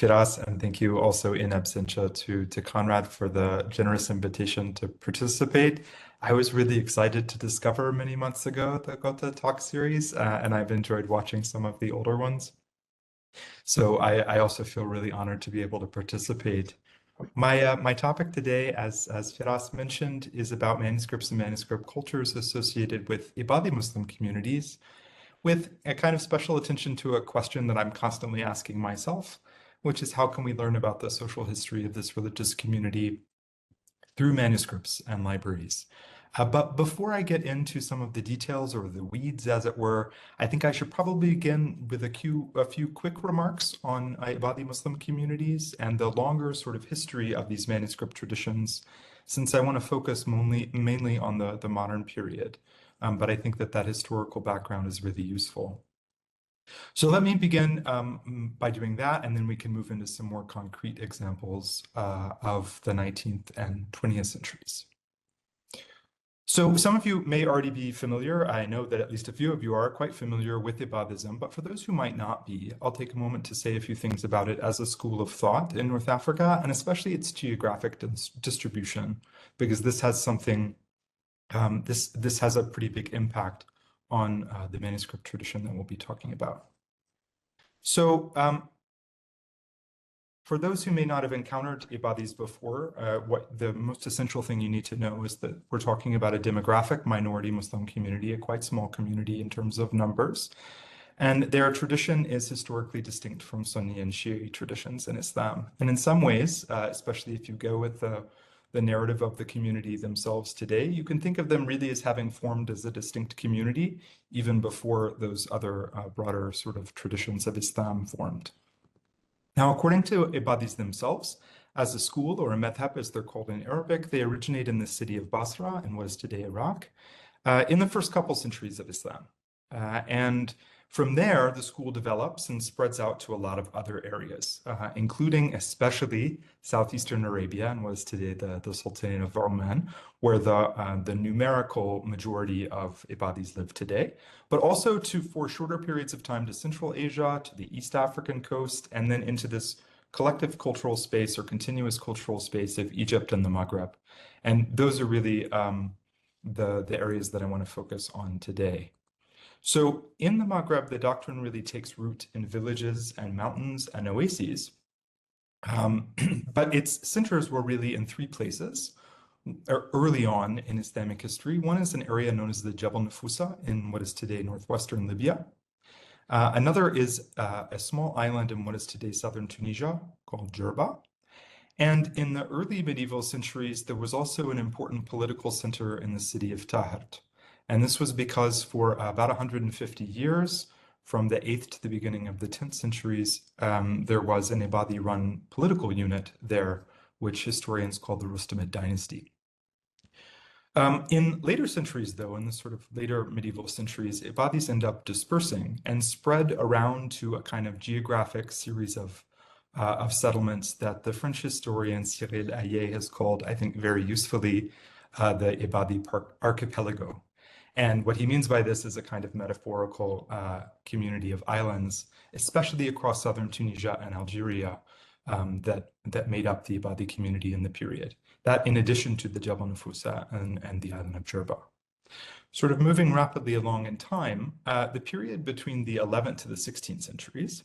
Firas, and thank you also in absentia to Conrad for the generous invitation to participate. I was really excited to discover many months ago the Gotha talk series, and I've enjoyed watching some of the older ones. So I also feel really honored to be able to participate. My topic today, as Firas mentioned, is about manuscripts and manuscript cultures associated with Ibadi Muslim communities, with a kind of special attention to a question that I'm constantly asking myself, which is how can we learn about the social history of this religious community through manuscripts and libraries? But before I get into some of the details or the weeds, as it were, I think I should probably begin with a few quick remarks on Ibadi Muslim communities and the longer sort of history of these manuscript traditions, since I want to focus mainly on the modern period. But I think that historical background is really useful. So let me begin by doing that, and then we can move into some more concrete examples of the 19th and 20th centuries. So some of you may already be familiar. I know that at least a few of you are quite familiar with Ibadism, but for those who might not be, I'll take a moment to say a few things about it as a school of thought in North Africa, and especially its geographic distribution, because this has something, this has a pretty big impact on the manuscript tradition that we'll be talking about. So for those who may not have encountered Ibadis before, what the most essential thing you need to know is that we're talking about a demographic minority Muslim community, a quite small community in terms of numbers. And their tradition is historically distinct from Sunni and Shi'i traditions in Islam. And in some ways, especially if you go with the narrative of the community themselves today, you can think of them really as having formed as a distinct community, even before those other broader sort of traditions of Islam formed. Now, according to Ibadis themselves, as a school, or a madhab as they're called in Arabic, they originate in the city of Basra in what is today Iraq, in the first couple centuries of Islam. And from there, the school develops and spreads out to a lot of other areas, including especially southeastern Arabia and what is today the Sultanate of Oman, where the numerical majority of Ibadis live today, but also for shorter periods of time to Central Asia, to the East African coast, and then into this collective cultural space or continuous cultural space of Egypt and the Maghrib. And those are really the areas that I want to focus on today. So in the Maghreb, the doctrine really takes root in villages and mountains and oases, but its centers were really in three places early on in Islamic history. One is an area known as the Jabal Nufusa in what is today northwestern Libya. Another is a small island in what is today southern Tunisia called Jerba. And in the early medieval centuries, there was also an important political center in the city of Tahert. And this was because for about 150 years, from the 8th to the beginning of the 10th centuries, there was an Ibadi-run political unit there, which historians call the Rustamid dynasty. In later centuries, though, in the sort of later medieval centuries, Ibadis end up dispersing and spread around to a kind of geographic series of settlements that the French historian Cyril Hayet has called, I think very usefully, the Ibadi archipelago. And what he means by this is a kind of metaphorical community of islands, especially across southern Tunisia and Algeria, that made up the Ibadi community in the period. That in addition to the Jabal Nufusa and the island of Jerba. Sort of moving rapidly along in time, the period between the 11th to the 16th centuries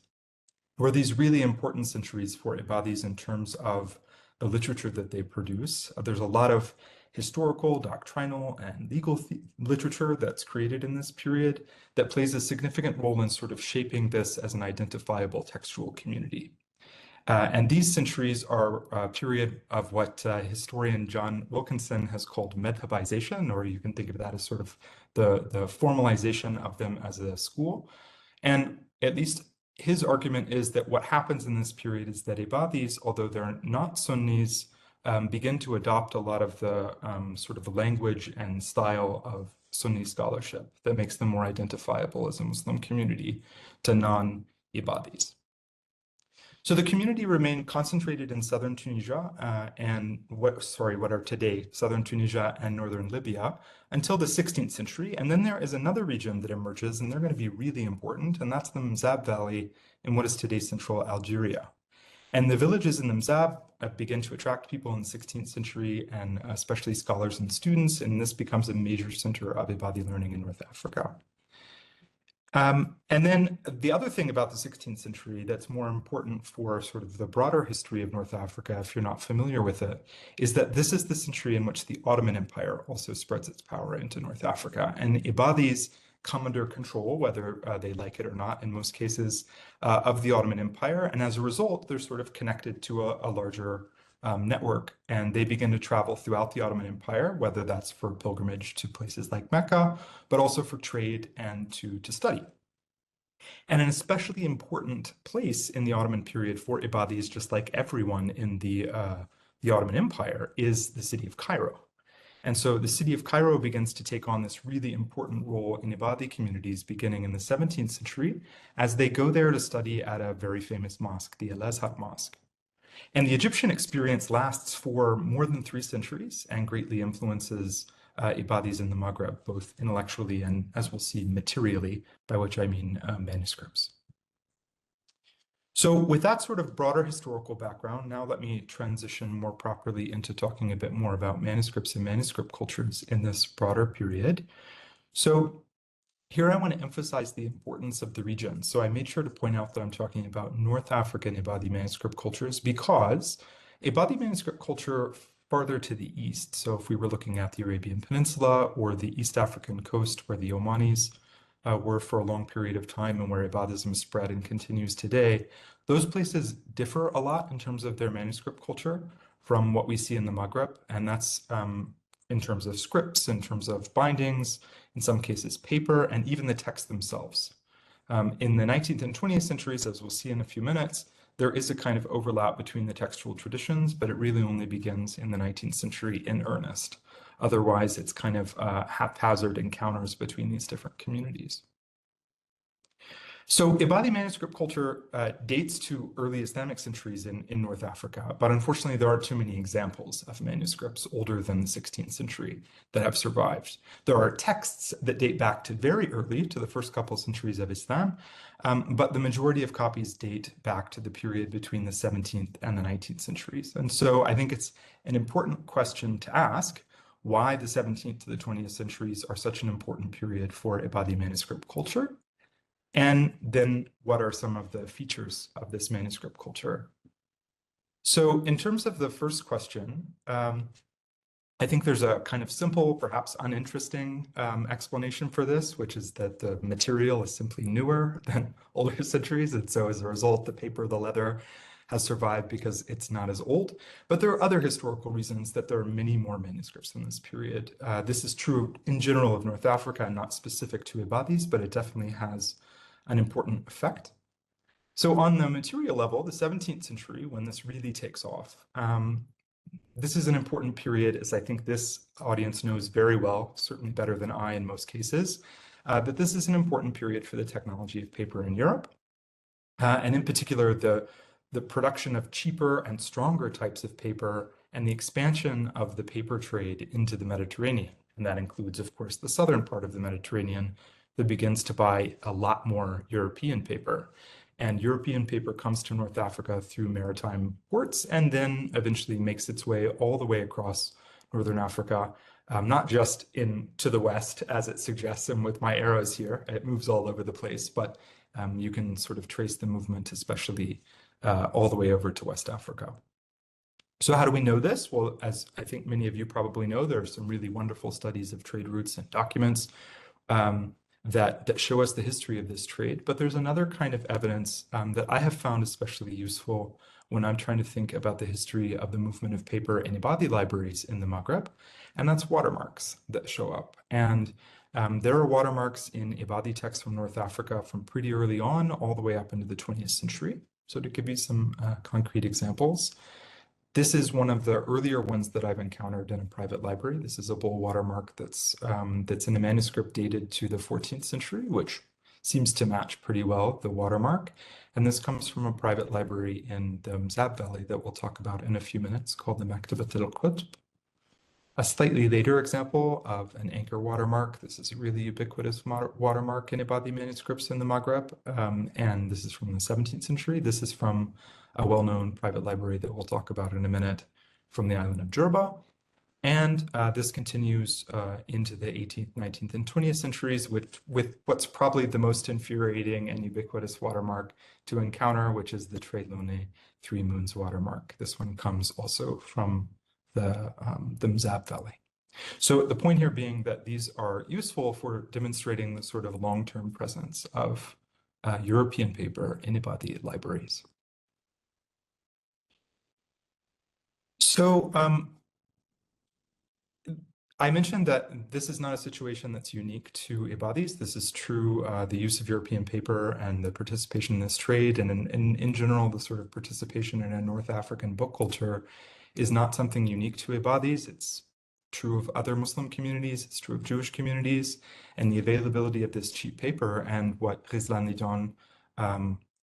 were these really important centuries for Ibadis in terms of the literature that they produce. There's a lot of historical, doctrinal, and legal literature that's created in this period that plays a significant role in sort of shaping this as an identifiable textual community. And these centuries are a period of what historian John Wilkinson has called madhabization, or you can think of that as sort of the formalization of them as a school. And at least his argument is that what happens in this period is that Ibadis, although they're not Sunnis, begin to adopt a lot of the sort of the language and style of Sunni scholarship that makes them more identifiable as a Muslim community to non-Ibadis. So the community remained concentrated in southern Tunisia and what are today southern Tunisia and northern Libya until the 16th century. And then there is another region that emerges, and they're going to be really important, and that's the Mzab Valley in what is today central Algeria. And the villages in the Mzab begin to attract people in the 16th century, and especially scholars and students, and this becomes a major center of Ibadi learning in North Africa. And then the other thing about the 16th century that's more important for sort of the broader history of North Africa, if you're not familiar with it, is that this is the century in which the Ottoman Empire also spreads its power into North Africa. And Ibadis come under control, whether they like it or not, in most cases, of the Ottoman Empire. And as a result, they're sort of connected to a larger network, and they begin to travel throughout the Ottoman Empire, whether that's for pilgrimage to places like Mecca, but also for trade and to study. And an especially important place in the Ottoman period for Ibadis, just like everyone in the Ottoman Empire, is the city of Cairo. And so the city of Cairo begins to take on this really important role in Ibadi communities beginning in the 17th century, as they go there to study at a very famous mosque, the Al-Azhar Mosque. And the Egyptian experience lasts for more than 3 centuries and greatly influences Ibadis in the Maghrib, both intellectually and, as we'll see, materially, by which I mean manuscripts. So with that sort of broader historical background, now let me transition more properly into talking a bit more about manuscripts and manuscript cultures in this broader period. So here I want to emphasize the importance of the region. So I made sure to point out that I'm talking about North African Ibadi manuscript cultures because Ibadi manuscript culture farther to the east, so if we were looking at the Arabian Peninsula or the East African coast where the Omanis were for a long period of time and where Ibadism spread and continues today, those places differ a lot in terms of their manuscript culture from what we see in the Maghrib, and that's in terms of scripts, in terms of bindings, in some cases paper, and even the texts themselves. In the 19th and 20th centuries, as we'll see in a few minutes, there is a kind of overlap between the textual traditions, but it really only begins in the 19th century in earnest. Otherwise, it's kind of haphazard encounters between these different communities. So Ibadi manuscript culture dates to early Islamic centuries in North Africa, but unfortunately there aren't too many examples of manuscripts older than the 16th century that have survived. There are texts that date back to very early, to the first couple centuries of Islam, but the majority of copies date back to the period between the 17th and the 19th centuries. And so I think it's an important question to ask why the 17th to the 20th centuries are such an important period for Ibadi manuscript culture. And then what are some of the features of this manuscript culture? So in terms of the first question, I think there's a kind of simple, perhaps uninteresting explanation for this, which is that the material is simply newer than older centuries. And so as a result, the paper, the leather has survived because it's not as old. But there are other historical reasons that there are many more manuscripts in this period. This is true in general of North Africa, not specific to Ibadis, but it definitely has an important effect. So on the material level, the 17th century, when this really takes off, this is an important period, as I think this audience knows very well, certainly better than I in most cases, that this is an important period for the technology of paper in Europe, and in particular, the production of cheaper and stronger types of paper and the expansion of the paper trade into the Mediterranean. And that includes, of course, the southern part of the Mediterranean that begins to buy a lot more European paper. And European paper comes to North Africa through maritime ports and then eventually makes its way all the way across Northern Africa, not just to the west, as it suggests, and with my arrows here, it moves all over the place, but you can sort of trace the movement, especially all the way over to West Africa. So how do we know this? Well, as I think many of you probably know, there are some really wonderful studies of trade routes and documents that show us the history of this trade. But there's another kind of evidence that I have found especially useful when I'm trying to think about the history of the movement of paper in Ibadi libraries in the Maghreb, and that's watermarks that show up. And there are watermarks in Ibadi texts from North Africa from pretty early on, all the way up into the 20th century. So to give you some concrete examples, this is one of the earlier ones that I've encountered in a private library. This is a bull watermark that's in a manuscript dated to the 14th century, which seems to match pretty well the watermark. And this comes from a private library in the Mzab Valley that we'll talk about in a few minutes, called the Maktabat al-Qutb. A slightly later example of an anchor watermark. This is a really ubiquitous watermark in Ibadi manuscripts in the Maghreb, and this is from the 17th century. This is from a well-known private library that we'll talk about in a minute from the island of Jerba. And this continues into the 18th, 19th, and 20th centuries with what's probably the most infuriating and ubiquitous watermark to encounter, which is the Tre Lune, Three Moons watermark. This one comes also from the Mzab Valley. So the point here being that these are useful for demonstrating the sort of long-term presence of European paper in Ibadi libraries. So I mentioned that this is not a situation that's unique to Ibadis. This is true, the use of European paper and the participation in this trade, and in general, the sort of participation in a North African book culture is not something unique to Ibadis. It's true of other Muslim communities, it's true of Jewish communities, and the availability of this cheap paper and what Ghizlan Lidon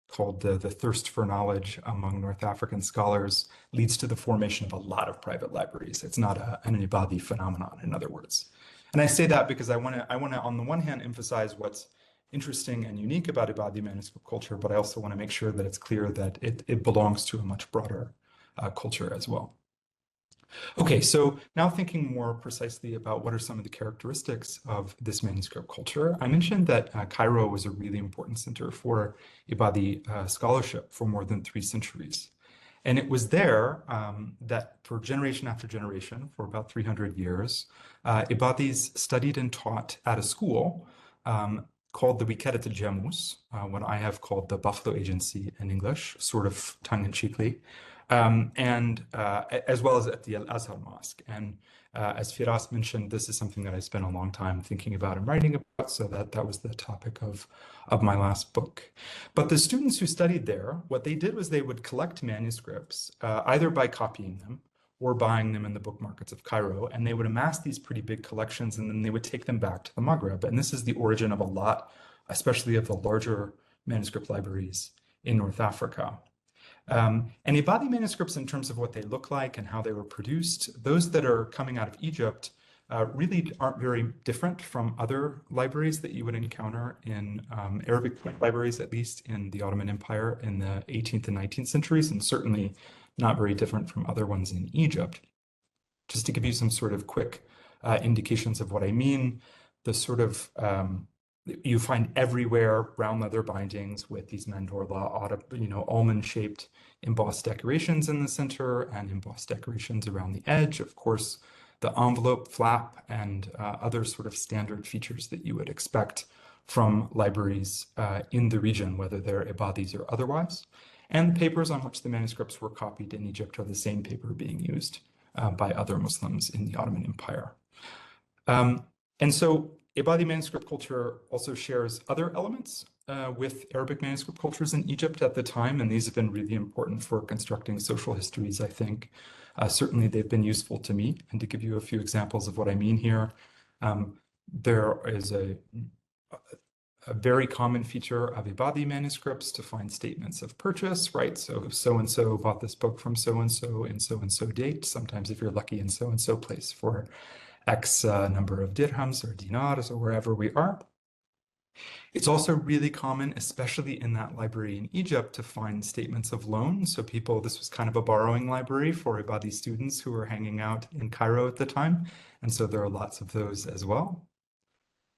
called the thirst for knowledge among North African scholars leads to the formation of a lot of private libraries. It's not an Ibadi phenomenon, in other words. And I say that because I want to, on the one hand, emphasize what's interesting and unique about Ibadi manuscript culture, but I also want to make sure that it's clear that it belongs to a much broader culture as well. Okay, so now thinking more precisely about what are some of the characteristics of this manuscript culture, I mentioned that Cairo was a really important center for Ibadi scholarship for more than 3 centuries. And it was there that for generation after generation, for about 300 years, Ibadis studied and taught at a school called the Wikeret al-Jamus, what I have called the Buffalo Agency in English, sort of tongue-in-cheekly, as well as at the Al-Azhar Mosque. And as Firas mentioned, this is something that I spent a long time thinking about and writing about, so that was the topic of my last book. But the students who studied there, what they did was they would collect manuscripts, either by copying them or buying them in the book markets of Cairo, and they would amass these pretty big collections, and then they would take them back to the Maghreb. And this is the origin of a lot, especially of the larger manuscript libraries in North Africa. And Ibadi manuscripts, in terms of what they look like and how they were produced, those that are coming out of Egypt really aren't very different from other libraries that you would encounter in Arabic libraries, at least in the Ottoman Empire in the 18th and 19th centuries, and certainly not very different from other ones in Egypt. Just to give you some sort of quick indications of what I mean, the sort of you find everywhere brown leather bindings with these mandorla, almond-shaped embossed decorations in the center and embossed decorations around the edge. Of course, the envelope flap and other sort of standard features that you would expect from libraries in the region, whether they're Ibadis or otherwise. And the papers on which the manuscripts were copied in Egypt are the same paper being used by other Muslims in the Ottoman Empire. And so Ibadi manuscript culture also shares other elements with Arabic manuscript cultures in Egypt at the time, and these have been really important for constructing social histories, I think. Certainly they've been useful to me, and to give you a few examples of what I mean here, there is a very common feature of Ibadi manuscripts to find statements of purchase, right? So-and-so bought this book from so-and-so in so-and-so date, sometimes if you're lucky in so-and-so place for X number of dirhams or dinars or wherever we are. It's also really common, especially in that library in Egypt, to find statements of loan. So this was kind of a borrowing library for Ibadi students who were hanging out in Cairo at the time. And so there are lots of those as well.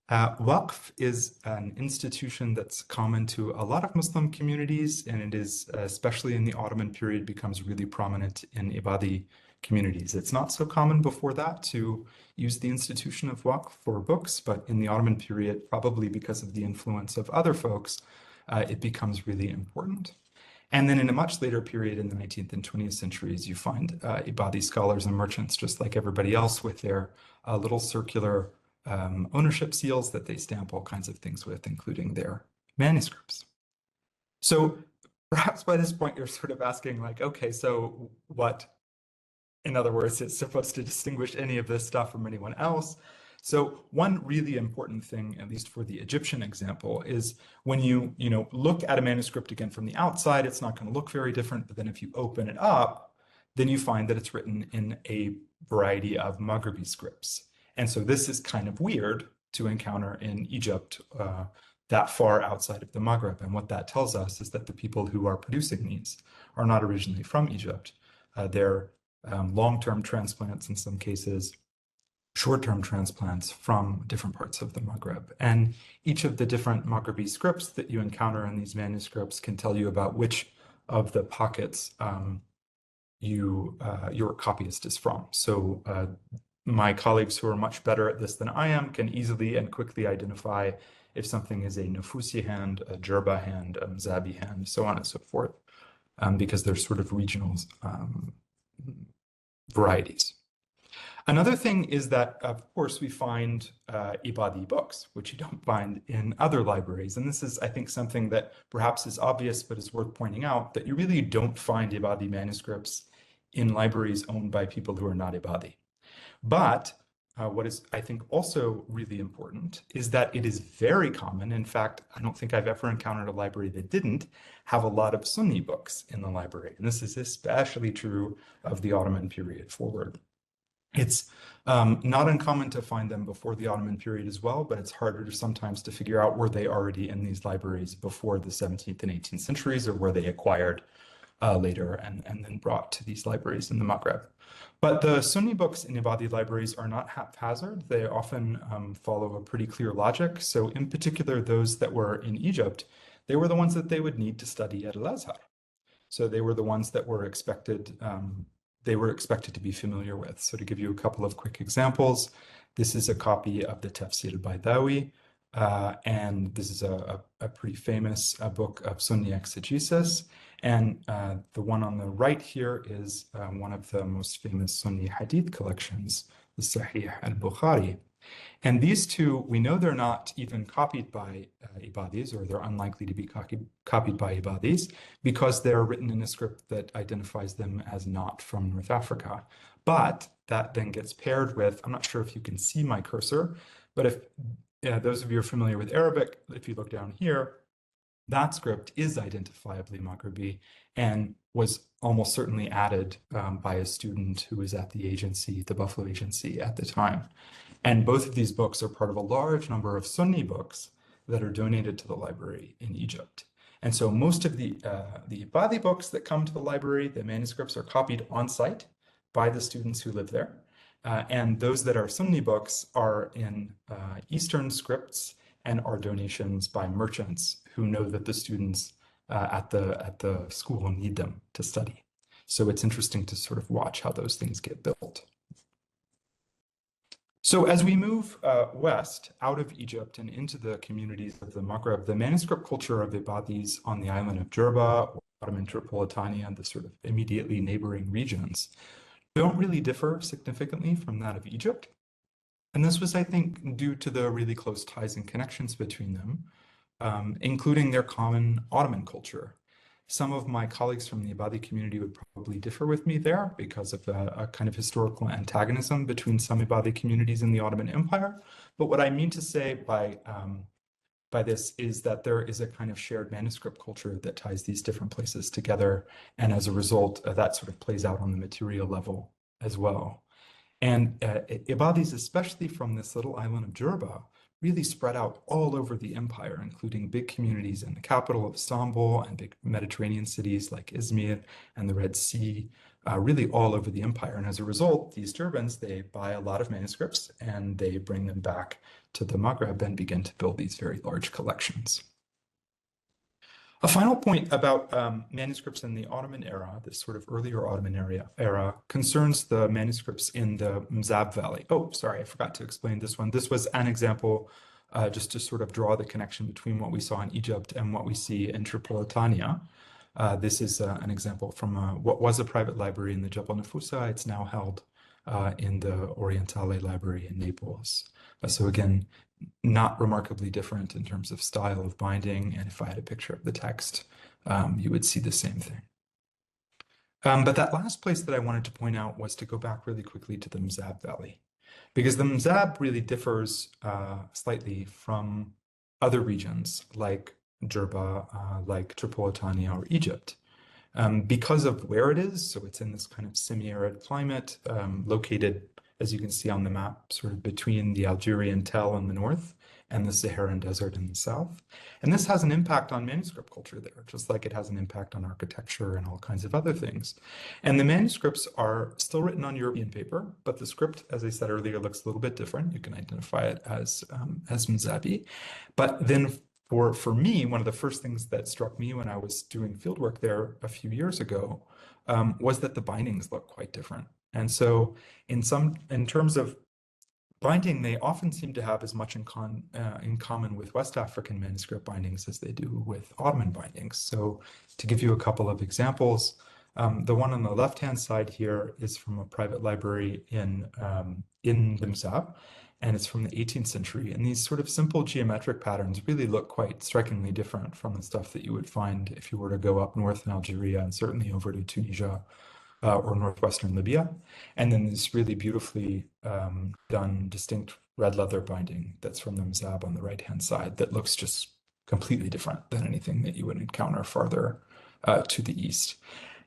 Waqf is an institution that's common to a lot of Muslim communities, and it is, especially in the Ottoman period, becomes really prominent in Ibadi communities. It's not so common before that to use the institution of Waqf for books, but in the Ottoman period, probably because of the influence of other folks, it becomes really important. And then in a much later period in the 19th and 20th centuries, you find Ibadi scholars and merchants, just like everybody else, with their little circular ownership seals that they stamp all kinds of things with, including their manuscripts. So perhaps by this point, you're sort of asking, like, okay, so what, in other words, is supposed to distinguish any of this stuff from anyone else? So one really important thing, at least for the Egyptian example, is when you look at a manuscript again from the outside, it's not going to look very different, but then if you open it up, then you find that it's written in a variety of Maghribi scripts. And so this is kind of weird to encounter in Egypt that far outside of the Maghreb. And what that tells us is that the people who are producing these are not originally from Egypt. They're long-term transplants in some cases, short-term transplants from different parts of the Maghreb. And each of the different Maghribi scripts that you encounter in these manuscripts can tell you about which of the pockets your copyist is from. So my colleagues who are much better at this than I am can easily and quickly identify if something is a Nufusi hand, a Jerba hand, a Mzabi hand, so on and so forth, because they're sort of regional varieties. Another thing is that, of course, we find Ibadi books, which you don't find in other libraries. And this is, I think, something that perhaps is obvious, but is worth pointing out, that you really don't find Ibadi manuscripts in libraries owned by people who are not Ibadi. But what is, I think, also really important is that it is very common. In fact, I don't think I've ever encountered a library that didn't have a lot of Sunni books in the library. And this is especially true of the Ottoman period forward. It's not uncommon to find them before the Ottoman period as well, but it's harder sometimes to figure out were they already in these libraries before the 17th and 18th centuries, or were they acquired later and then brought to these libraries in the Maghreb. But the Sunni books in Ibadi libraries are not haphazard. They often follow a pretty clear logic. So in particular, those that were in Egypt, they were the ones that they would need to study at Al-Azhar. So they were the ones that were expected to be familiar with. So to give you a couple of quick examples, this is a copy of the Tafsir al-Baydawi, and this is a pretty famous book of Sunni exegesis. And the one on the right here is one of the most famous Sunni hadith collections, the Sahih al-Bukhari. And these two, we know they're not even copied by Ibadis, or they're unlikely to be copied by Ibadis, because they're written in a script that identifies them as not from North Africa. But that then gets paired with, I'm not sure if you can see my cursor, but if those of you who are familiar with Arabic, if you look down here, that script is identifiably Maghribi and was almost certainly added by a student who was at the agency, the Buffalo agency at the time. And both of these books are part of a large number of Sunni books that are donated to the library in Egypt. And so most of the Ibadi books that come to the library, the manuscripts are copied on site by the students who live there. And those that are Sunni books are in Eastern scripts and are donations by merchants who know that the students at the school need them to study. So it's interesting to sort of watch how those things get built. So as we move west out of Egypt and into the communities of the Maghreb, the manuscript culture of Ibadis on the island of Jerba, or Ottoman Tripolitania, and the sort of immediately neighboring regions, don't really differ significantly from that of Egypt. And this was, I think, due to the really close ties and connections between them, including their common Ottoman culture. Some of my colleagues from the Ibadi community would probably differ with me there because of a kind of historical antagonism between some Ibadi communities in the Ottoman Empire. But what I mean to say by this is that there is a kind of shared manuscript culture that ties these different places together. And as a result, that sort of plays out on the material level as well. And Ibadis, especially from this little island of Jerba, really spread out all over the empire, including big communities in the capital of Istanbul and big Mediterranean cities like Izmir and the Red Sea, really all over the empire. And as a result, these Turbans, they buy a lot of manuscripts and they bring them back to the Maghreb and begin to build these very large collections. A final point about manuscripts in the Ottoman era, this sort of earlier Ottoman era, concerns the manuscripts in the Mzab Valley. Oh, sorry, I forgot to explain this one. This was an example just to sort of draw the connection between what we saw in Egypt and what we see in Tripolitania. This is an example from what was a private library in the Jabal Nafusa. It's now held in the Orientale Library in Naples. So again, not remarkably different in terms of style of binding. And if I had a picture of the text, you would see the same thing. But that last place that I wanted to point out was to go back really quickly to the Mzab Valley, because the Mzab really differs slightly from other regions like Jerba, like Tripolitania or Egypt. because of where it is. So it's in this kind of semi-arid climate, located, as you can see on the map, sort of between the Algerian Tell in the north and the Saharan Desert in the south. And this has an impact on manuscript culture there, just like it has an impact on architecture and all kinds of other things. And the manuscripts are still written on European paper, but the script, as I said earlier, looks a little bit different. You can identify it as Mzabi. But then for me, one of the first things that struck me when I was doing fieldwork there a few years ago was that the bindings look quite different. And so in terms of binding, they often seem to have as much in common with West African manuscript bindings as they do with Ottoman bindings. So to give you a couple of examples, the one on the left-hand side here is from a private library in the Mzab, and it's from the 18th century. And these sort of simple geometric patterns really look quite strikingly different from the stuff that you would find if you were to go up north in Algeria and certainly over to Tunisia or northwestern Libya. And then this really beautifully done distinct red leather binding that's from the Mzab on the right-hand side that looks just completely different than anything that you would encounter farther to the east.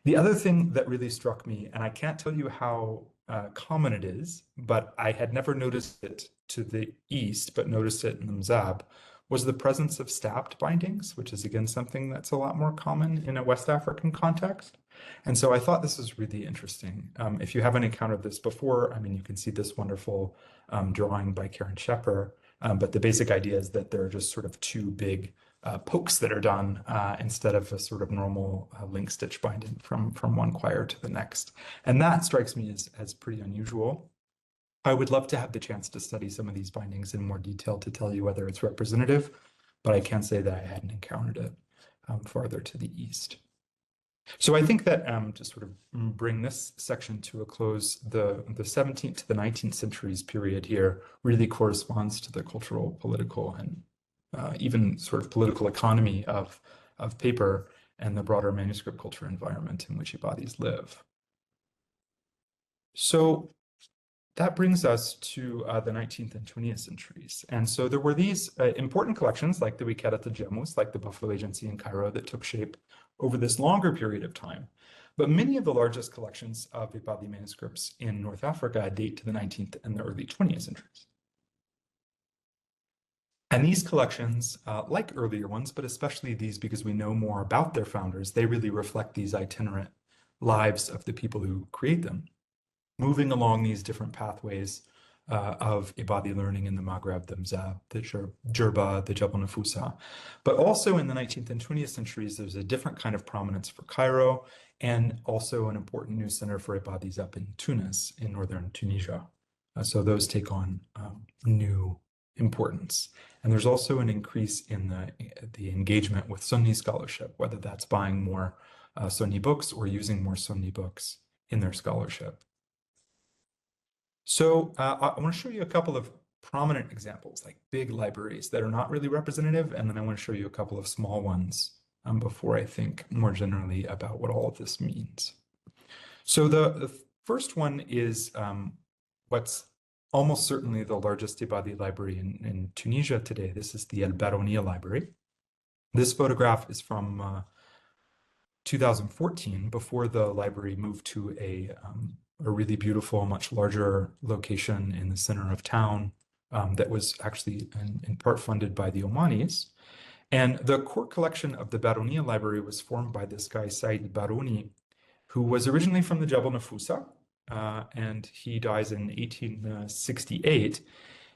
The other thing that really struck me, and I can't tell you how common it is, but I had never noticed it to the east, but noticed it in the Mzab, was the presence of stabbed bindings, which is again something that's a lot more common in a West African context. And so I thought this was really interesting. If you haven't encountered this before, I mean, you can see this wonderful drawing by Karen Shepper, but the basic idea is that there are just sort of two big pokes that are done instead of a sort of normal link stitch binding from one quire to the next. And that strikes me as pretty unusual. I would love to have the chance to study some of these bindings in more detail to tell you whether it's representative, but I can say that I hadn't encountered it farther to the east. So I think that to sort of bring this section to a close, the 17th to the 19th centuries period here really corresponds to the cultural, political, and even sort of political economy of paper and the broader manuscript culture environment in which Ibadis live. So that brings us to the 19th and 20th centuries. And so there were these important collections like the Wiqadat al-Jamus, like the Buffalo Agency in Cairo, that took shape over this longer period of time. But many of the largest collections of Ibadi manuscripts in North Africa date to the 19th and the early 20th centuries. And these collections, like earlier ones, but especially these because we know more about their founders, they really reflect these itinerant lives of the people who create them, moving along these different pathways of Ibadi learning in the Maghrib, the Mzab, the Jerba, the Jabal Nafusa. But also in the 19th and 20th centuries, there's a different kind of prominence for Cairo and also an important new center for Ibadis up in Tunis, in northern Tunisia. So those take on new importance. And there's also an increase in the engagement with Sunni scholarship, whether that's buying more Sunni books or using more Sunni books in their scholarship. So I want to show you a couple of prominent examples, like big libraries that are not really representative, and then I want to show you a couple of small ones before I think more generally about what all of this means. So the first one is what's almost certainly the largest Ibadi library in Tunisia today. This is the El Baronia Library. This photograph is from 2014, before the library moved to a really beautiful, much larger location in the center of town that was actually in part funded by the Omanis. And the core collection of the Baronia Library was formed by this guy, Said Baroni, who was originally from the Jabal Nafusa, and he dies in 1868.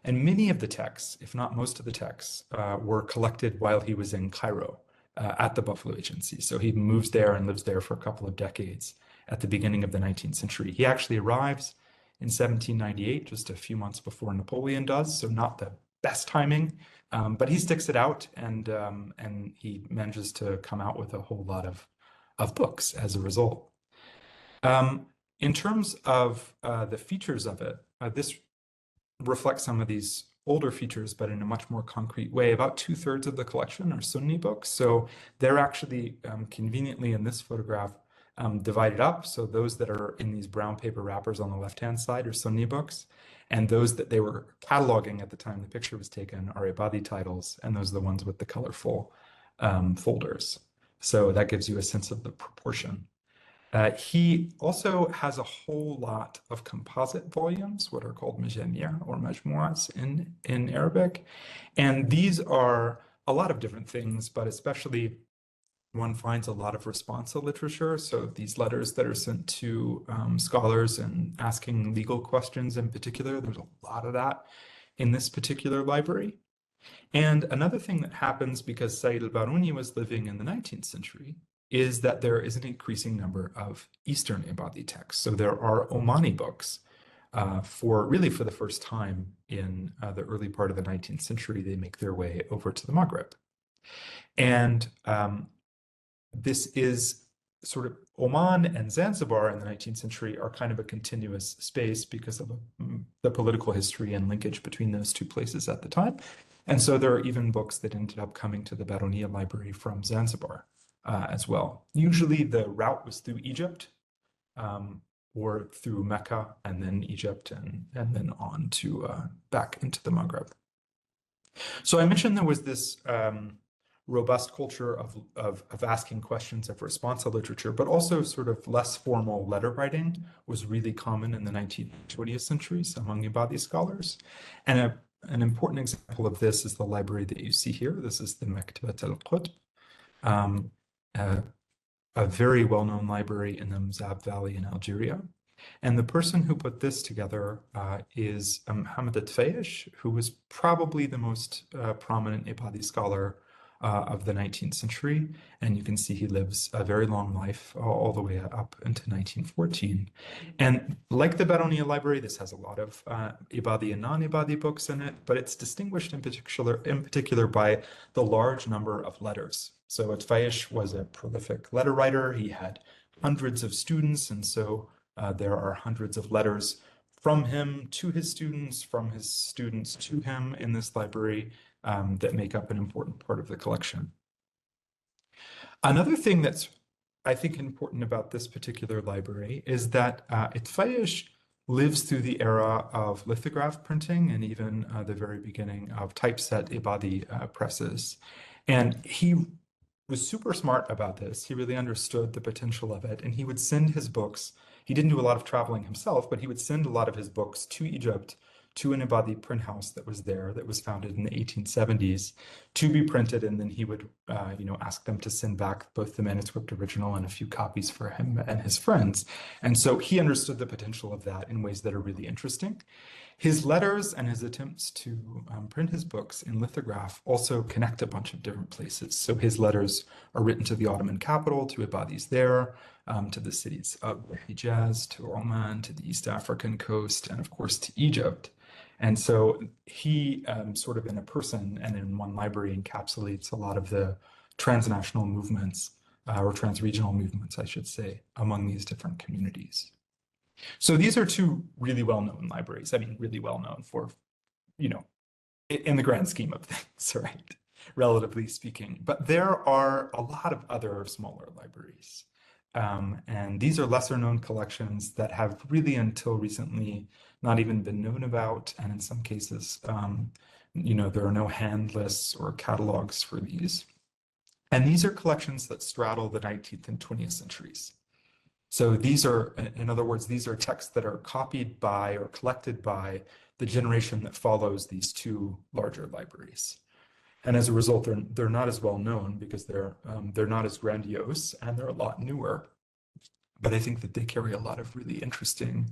And many of the texts, if not most of the texts, were collected while he was in Cairo at the Buffalo Agency. So he moves there and lives there for a couple of decades at the beginning of the 19th century. He actually arrives in 1798, just a few months before Napoleon does, so not the best timing, but he sticks it out, and he manages to come out with a whole lot of books as a result. In terms of the features of it, this reflects some of these older features, but in a much more concrete way. About 2/3 of the collection are Sunni books, so they're actually conveniently in this photograph divided up. So those that are in these brown paper wrappers on the left-hand side are Sunni books, and those that they were cataloging at the time the picture was taken are Ibadi titles, and those are the ones with the colorful folders. So that gives you a sense of the proportion. He also has a whole lot of composite volumes, what are called majamia or majmuas in Arabic. And these are a lot of different things, but especially one finds a lot of responsa literature. So these letters that are sent to scholars and asking legal questions in particular, there's a lot of that in this particular library. And another thing that happens because Said al-Baruni was living in the 19th century is that there is an increasing number of Eastern Ibadi texts. So there are Omani books for the first time in the early part of the 19th century. They make their way over to the Maghrib. And this is sort of Oman and Zanzibar in the 19th century are kind of a continuous space because of the political history and linkage between those two places at the time. And so there are even books that ended up coming to the Baronia Library from Zanzibar as well. Usually the route was through Egypt or through Mecca and then Egypt and then on to back into the Maghreb. So I mentioned there was this robust culture of asking questions of responsa literature, but also sort of less formal letter writing was really common in the 19th and 20th centuries among Ibadi scholars. And an important example of this is the library that you see here. This is the Maktabat al-Qutb, a very well-known library in the Mzab Valley in Algeria. And the person who put this together is Mohammed Atfayesh, who was probably the most prominent Ibadi scholar of the 19th century. And you can see he lives a very long life all the way up into 1914. And like the Baronia Library, this has a lot of Ibadi and non-Ibadi books in it, but it's distinguished in particular by the large number of letters. So Atfayesh was a prolific letter writer. He had hundreds of students, and so there are hundreds of letters from him to his students, from his students to him in this library that make up an important part of the collection. Another thing that's, I think, important about this particular library is that Itfayesh lives through the era of lithograph printing and even the very beginning of typeset Ibadi presses. And he was super smart about this. He really understood the potential of it, and he would send his books. He didn't do a lot of traveling himself, but he would send a lot of his books to Egypt, to an Ibadi print house that was there, that was founded in the 1870s, to be printed, and then he would, ask them to send back both the manuscript original and a few copies for him and his friends. And so he understood the potential of that in ways that are really interesting. His letters and his attempts to print his books in lithograph also connect a bunch of different places. So his letters are written to the Ottoman capital, to Ibadis there, to the cities of Hijaz, to Oman, to the East African coast, and of course to Egypt. And so he sort of in a person and in one library encapsulates a lot of the transnational movements or transregional movements, I should say, among these different communities. So these are two really well-known libraries. I mean, really well-known for, in the grand scheme of things, right? Relatively speaking. But there are a lot of other smaller libraries. And these are lesser known collections that have really until recently not even been known about. And in some cases, there are no hand lists or catalogs for these. And these are collections that straddle the 19th and 20th centuries. So these are, in other words, these are texts that are copied by or collected by the generation that follows these two larger libraries. And as a result, they're not as well known because they're not as grandiose and they're a lot newer. But I think that they carry a lot of really interesting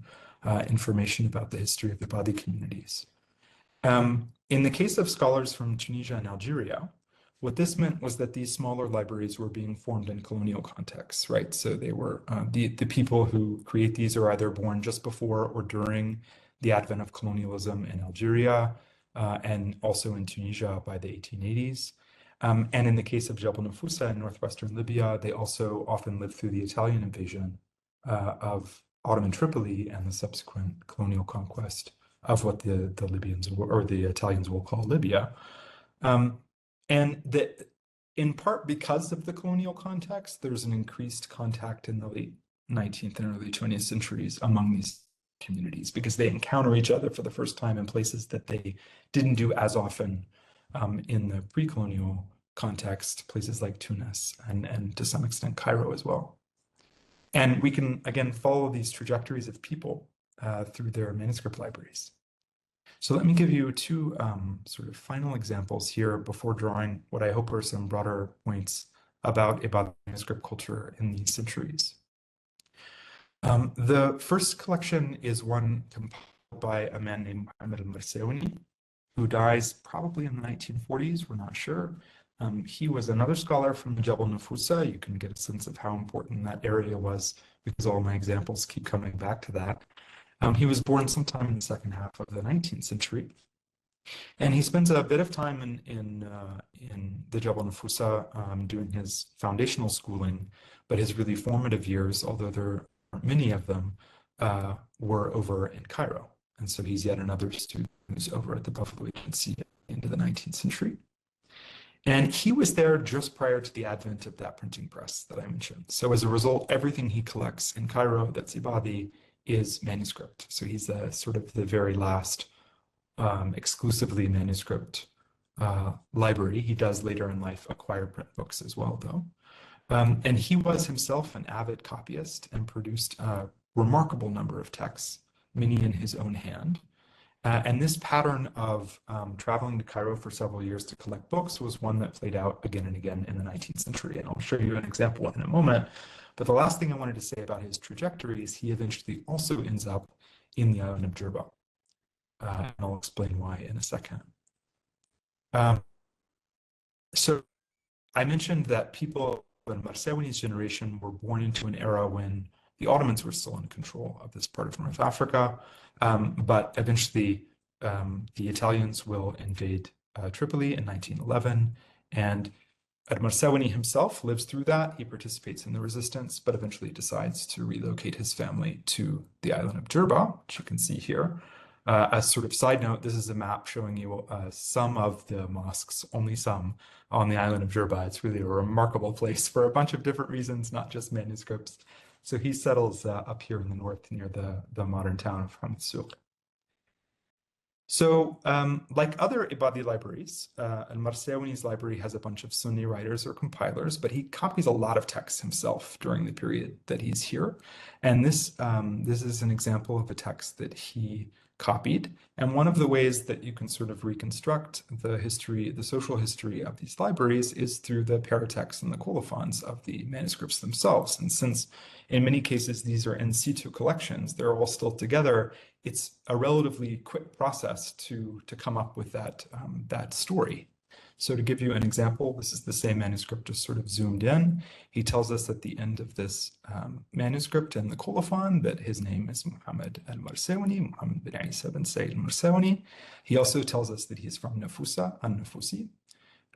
information about the history of the Ibadi communities. In the case of scholars from Tunisia and Algeria, what this meant was that these smaller libraries were being formed in colonial contexts, right? So they were the people who create these are either born just before or during the advent of colonialism in Algeria and also in Tunisia by the 1880s. And in the case of Jabal Nufusa in northwestern Libya, they also often lived through the Italian invasion of Ottoman Tripoli and the subsequent colonial conquest of what the Libyans or the Italians will call Libya. And that in part because of the colonial context, there's an increased contact in the late 19th and early 20th centuries among these communities because they encounter each other for the first time in places that they didn't do as often in the pre-colonial context, places like Tunis and to some extent Cairo as well. And we can, again, follow these trajectories of people through their manuscript libraries. So let me give you two sort of final examples here before drawing what I hope are some broader points about Ibadi manuscript culture in these centuries. The first collection is one compiled by a man named Muhammad al-Marsawani, who dies probably in the 1940s, we're not sure. He was another scholar from Jabal Nufusa. You can get a sense of how important that area was because all my examples keep coming back to that. He was born sometime in the second half of the 19th century. And he spends a bit of time in the Jabal Nufusa doing his foundational schooling, but his really formative years, although there aren't many of them, were over in Cairo. And so he's yet another student who's over at the Buffalo Agency into the 19th century. And he was there just prior to the advent of that printing press that I mentioned. So as a result, everything he collects in Cairo that's Ibadi is manuscript. So he's sort of the very last exclusively manuscript library. He does later in life acquire print books as well, though. And he was himself an avid copyist and produced a remarkable number of texts, many in his own hand. And this pattern of traveling to Cairo for several years to collect books was one that played out again and again in the 19th century. And I'll show you an example in a moment. But the last thing I wanted to say about his trajectory is he eventually also ends up in the island of Jerba. And I'll explain why in a second. So I mentioned that people in Marsawani's generation were born into an era when the Ottomans were still in control of this part of North Africa, but eventually the Italians will invade Tripoli in 1911, and Marsawani himself lives through that. He participates in the resistance, but eventually decides to relocate his family to the island of Jerba, which you can see here. As sort of side note, this is a map showing you some of the mosques, only some, on the island of Jerba. It's really a remarkable place for a bunch of different reasons, not just manuscripts. So he settles up here in the north near the modern town of Hamzouk. So like other Ibadi libraries, Al-Marsawani's library has a bunch of Sunni writers or compilers, but he copies a lot of texts himself during the period that he's here. And this is an example of a text that he copied. And one of the ways that you can sort of reconstruct the history, the social history of these libraries is through the paratexts and the colophons of the manuscripts themselves. And since in many cases these are in situ collections, they're all still together, it's a relatively quick process to come up with that story. So to give you an example, this is the same manuscript just sort of zoomed in. He tells us at the end of this manuscript in the colophon that his name is Muhammad al-Marsawani, Muhammad bin Isa bin Sayyid al-Marsawani. He also tells us that he's from Nafusa, an-Nafusi.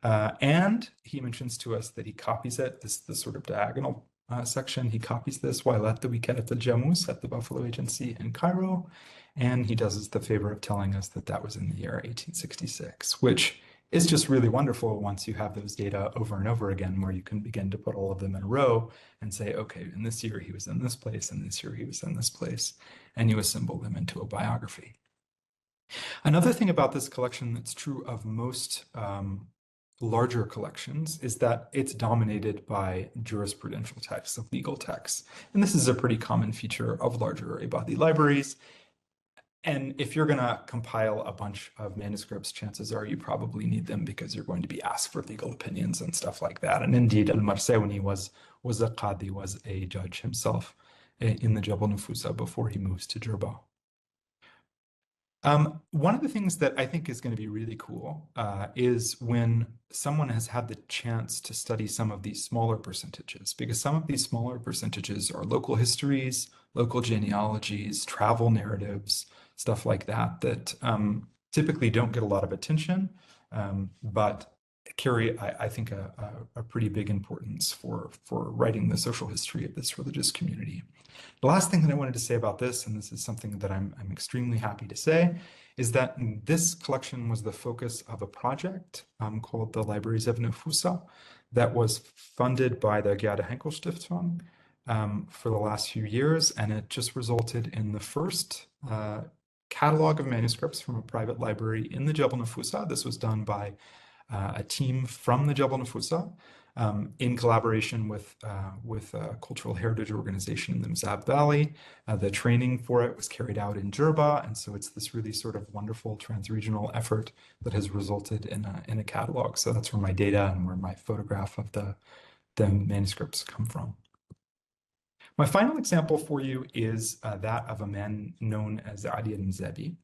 And he mentions to us that he copies it, this sort of diagonal section. He copies this while at the Wikalat al-Jamus at the Buffalo Agency in Cairo. And he does us the favor of telling us that that was in the year 1866, which is just really wonderful once you have those data over and over again, where you can begin to put all of them in a row and say, okay, in this year he was in this place, and this year he was in this place, and you assemble them into a biography. Another thing about this collection that's true of most larger collections is that it's dominated by jurisprudential texts, of legal texts. And this is a pretty common feature of larger Ibadi libraries. And if you're going to compile a bunch of manuscripts, chances are you probably need them because you're going to be asked for legal opinions and stuff like that. And indeed, Al-Marsawani was a qadi, was a judge himself in the Jabal Nufusa before he moves to Jerba. One of the things that I think is going to be really cool is when someone has had the chance to study some of these smaller percentages, because some of these smaller percentages are local histories, local genealogies, travel narratives, stuff like that, that typically don't get a lot of attention, but carry, I think, a pretty big importance for writing the social history of this religious community. The last thing that I wanted to say about this, and this is something that I'm extremely happy to say, is that this collection was the focus of a project called the Libraries of Nufusa that was funded by the Gerda Henkel Stiftung for the last few years, and it just resulted in the first catalog of manuscripts from a private library in the Jabal Nufusa. This was done by a team from the Jabal Nufusa, in collaboration with a cultural heritage organization in the Mzab Valley. The training for it was carried out in Jerba, and so it's this really sort of wonderful trans-regional effort that has resulted in a catalog. So that's where my data and where my photograph of the manuscripts come from. My final example for you is that of a man known as Ali al-Mzabi,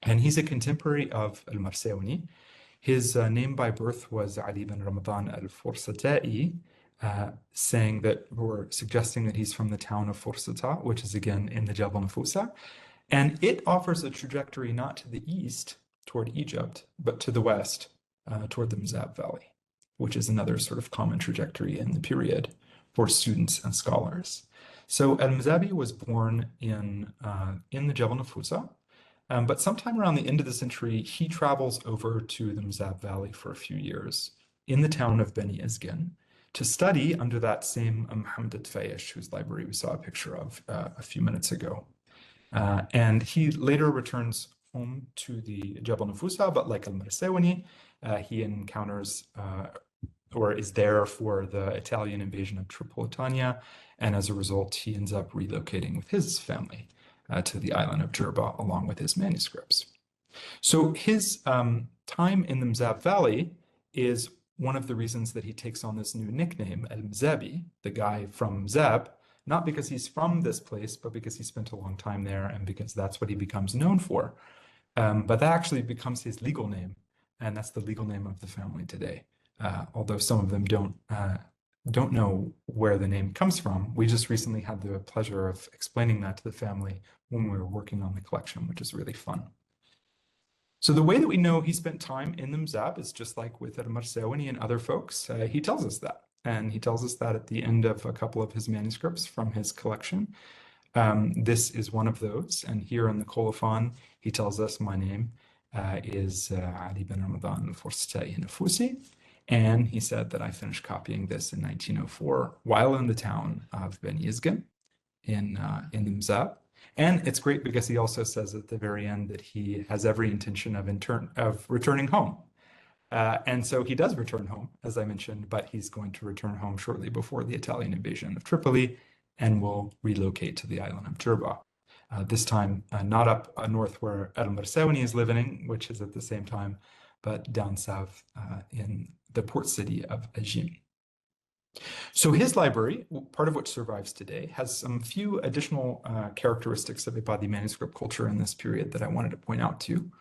and he's a contemporary of al-Marsewani. His name by birth was Ali bin Ramadan al-Fursatai, saying that, or suggesting that he's from the town of Fursata, which is again in the Jabal Nufusa. And it offers a trajectory not to the east toward Egypt, but to the west toward the Mzab Valley, which is another sort of common trajectory in the period for students and scholars. So al-Mzabi was born in the Jabal Nufusa. But sometime around the end of the century, he travels over to the Mzab Valley for a few years in the town of Beni Izgin to study under that same Muhammad al-Tfayesh, whose library we saw a picture of a few minutes ago. And he later returns home to the Jabal Nufusa, but like al-Marsewani, he encounters or is there for the Italian invasion of Tripolitania, and as a result, he ends up relocating with his family to the island of Jerba, along with his manuscripts. So his time in the Mzab Valley is one of the reasons that he takes on this new nickname, Al-Mzabi, the guy from Mzab, not because he's from this place, but because he spent a long time there and because that's what he becomes known for. But that actually becomes his legal name, and that's the legal name of the family today. Although some of them don't know where the name comes from. We just recently had the pleasure of explaining that to the family when we were working on the collection, which is really fun. So the way that we know he spent time in the Mzab is just like with al-Marsewani and other folks. He tells us that. And he tells us that at the end of a couple of his manuscripts from his collection. This is one of those. And here in the colophon, he tells us my name is Ali bin Ramadan al-Fursatai Nufusi. And he said that I finished copying this in 1904 while in the town of Beni Izgin in the Mzab. And it's great because he also says at the very end that he has every intention of returning home. And so he does return home, as I mentioned, but he's going to return home shortly before the Italian invasion of Tripoli and will relocate to the island of Jerba. This time, not up north where al-Marsewani is living, which is at the same time, but down south in the port city of Ajin. So his library, part of which survives today, has some few additional characteristics of Ibadi manuscript culture in this period that I wanted to point out to you.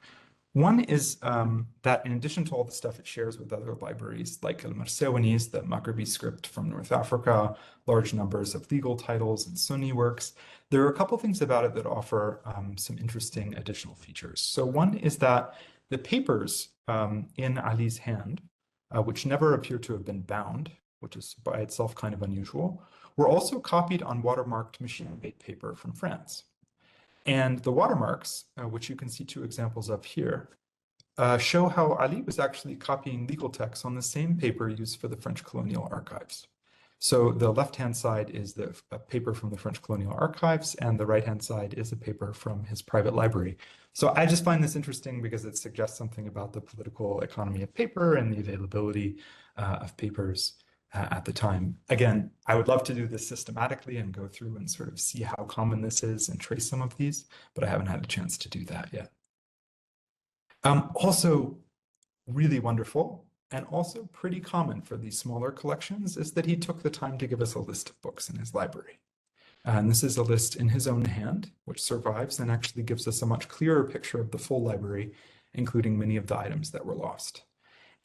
One is that in addition to all the stuff it shares with other libraries, like al-Marsewani's, the Maghribi script from North Africa, large numbers of legal titles and Sunni works, there are a couple things about it that offer some interesting additional features. So one is that the papers in Ali's hand, which never appear to have been bound, which is by itself kind of unusual, were also copied on watermarked machine-made paper from France. And the watermarks, which you can see two examples of here, show how Ali was actually copying legal texts on the same paper used for the French colonial archives. So the left-hand side is a paper from the French colonial archives, and the right-hand side is a paper from his private library. So I just find this interesting because it suggests something about the political economy of paper and the availability of papers at the time. Again, I would love to do this systematically and go through and sort of see how common this is and trace some of these, but I haven't had a chance to do that yet. Also, really wonderful and also pretty common for these smaller collections is that he took the time to give us a list of books in his library. And this is a list in his own hand, which survives and actually gives us a much clearer picture of the full library, including many of the items that were lost.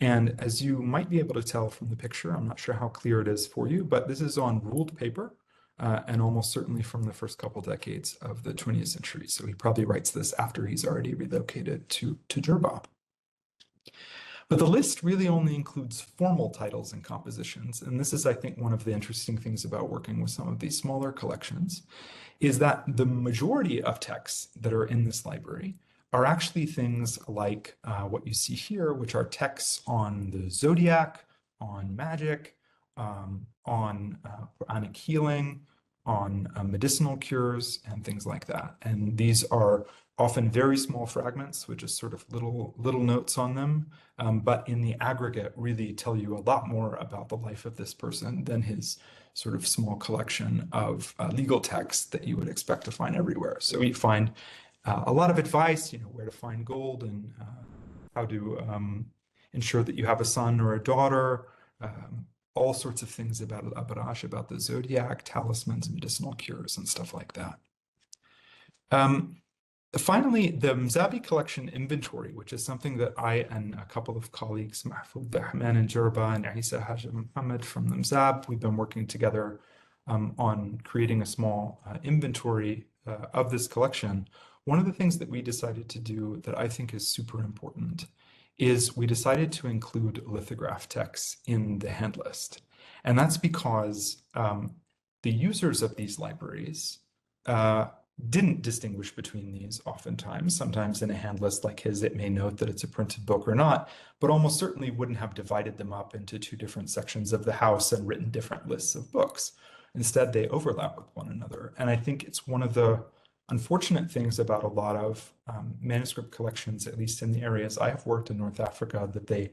And as you might be able to tell from the picture, I'm not sure how clear it is for you, but this is on ruled paper and almost certainly from the first couple decades of the 20th century. So he probably writes this after he's already relocated to Jerba. But the list really only includes formal titles and compositions. And this is, I think, one of the interesting things about working with some of these smaller collections, is that the majority of texts that are in this library are actually things like what you see here, which are texts on the zodiac, on magic, on Quranic healing, on medicinal cures and things like that. And these are often very small fragments with just sort of little notes on them, but in the aggregate really tell you a lot more about the life of this person than his sort of small collection of legal texts that you would expect to find everywhere. So you find a lot of advice, where to find gold and how to ensure that you have a son or a daughter, all sorts of things about al-abrash, about the zodiac, talismans, medicinal cures, and stuff like that. Finally, the Mzabi collection inventory, which is something that I and a couple of colleagues, Mahfoud Bahman and Jerba and Isa Haja Muhammad from the Mzab, we've been working together on creating a small inventory of this collection. One of the things that we decided to do that I think is super important is we decided to include lithograph texts in the hand list. And that's because the users of these libraries didn't distinguish between these oftentimes. Sometimes in a hand list like his, it may note that it's a printed book or not, but almost certainly wouldn't have divided them up into two different sections of the house and written different lists of books. Instead, they overlap with one another. And I think it's one of the unfortunate things about a lot of manuscript collections, at least in the areas I have worked in North Africa, that they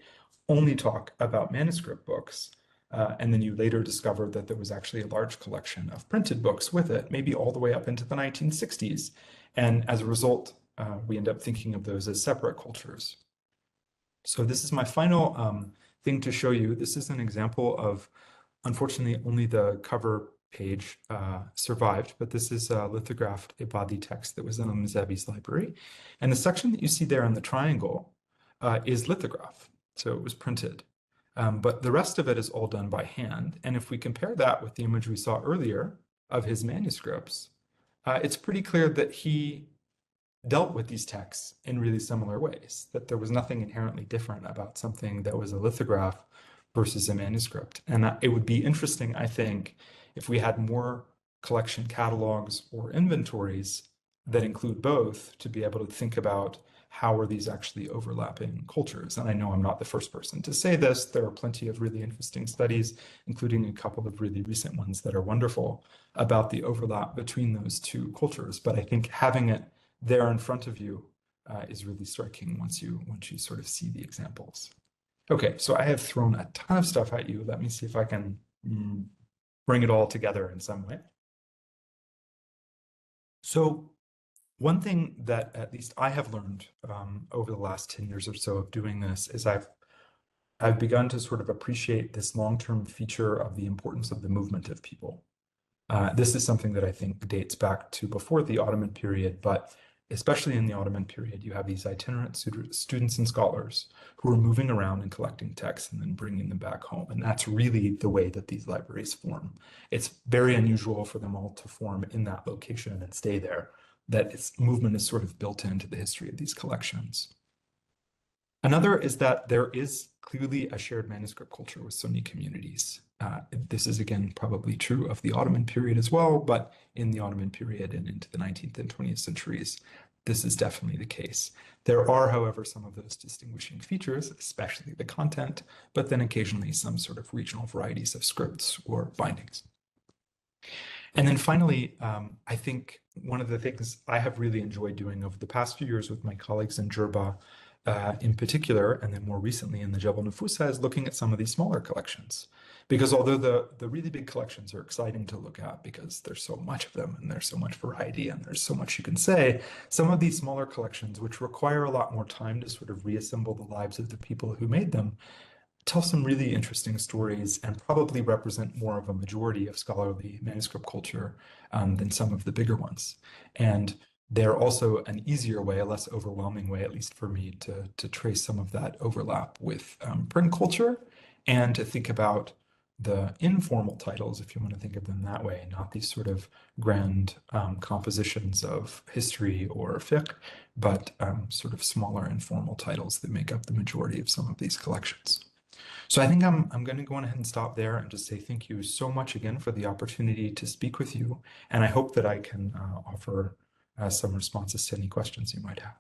only talk about manuscript books. And then you later discover that there was actually a large collection of printed books with it, maybe all the way up into the 1960s. And as a result, we end up thinking of those as separate cultures. So this is my final thing to show you. This is an example of, unfortunately, only the cover page survived, but this is a lithographed Ibadi text that was in al-Mzabi's library. And the section that you see there in the triangle is lithograph, so it was printed. But the rest of it is all done by hand. And if we compare that with the image we saw earlier of his manuscripts, it's pretty clear that he dealt with these texts in really similar ways, that there was nothing inherently different about something that was a lithograph versus a manuscript. And it would be interesting, I think, if we had more collection catalogs or inventories that include both, to be able to think about how are these actually overlapping cultures. And I know I'm not the first person to say this. There are plenty of really interesting studies, including a couple of really recent ones that are wonderful about the overlap between those two cultures. But I think having it there in front of you is really striking once you sort of see the examples. Okay, so I have thrown a ton of stuff at you. Let me see if I can bring it all together in some way. So one thing that at least I have learned over the last 10 years or so of doing this is I've begun to sort of appreciate this long-term feature of the importance of the movement of people. This is something that I think dates back to before the Ottoman period, but especially in the Ottoman period, you have these itinerant students and scholars who are moving around and collecting texts and then bringing them back home. And that's really the way that these libraries form. It's very unusual for them all to form in that location and stay there, that its movement is sort of built into the history of these collections. Another is that there is clearly a shared manuscript culture with Sunni communities. This is, again, probably true of the Ottoman period as well, but in the Ottoman period and into the 19th and 20th centuries, this is definitely the case. There are, however, some of those distinguishing features, especially the content, but then occasionally some sort of regional varieties of scripts or bindings. And then finally, I think one of the things I have really enjoyed doing over the past few years with my colleagues in Jerba in particular, and then more recently in the Jabal Nufusa, is looking at some of these smaller collections. Because although the really big collections are exciting to look at because there's so much of them and there's so much variety and there's so much you can say, some of these smaller collections, which require a lot more time to sort of reassemble the lives of the people who made them, tell some really interesting stories and probably represent more of a majority of scholarly manuscript culture than some of the bigger ones. And they're also an easier way, a less overwhelming way, at least for me, to trace some of that overlap with print culture and to think about the informal titles, if you want to think of them that way, not these sort of grand compositions of history or fiqh, but sort of smaller informal titles that make up the majority of some of these collections. So I think I'm going to go on ahead and stop there and just say thank you so much again for the opportunity to speak with you. And I hope that I can offer some responses to any questions you might have.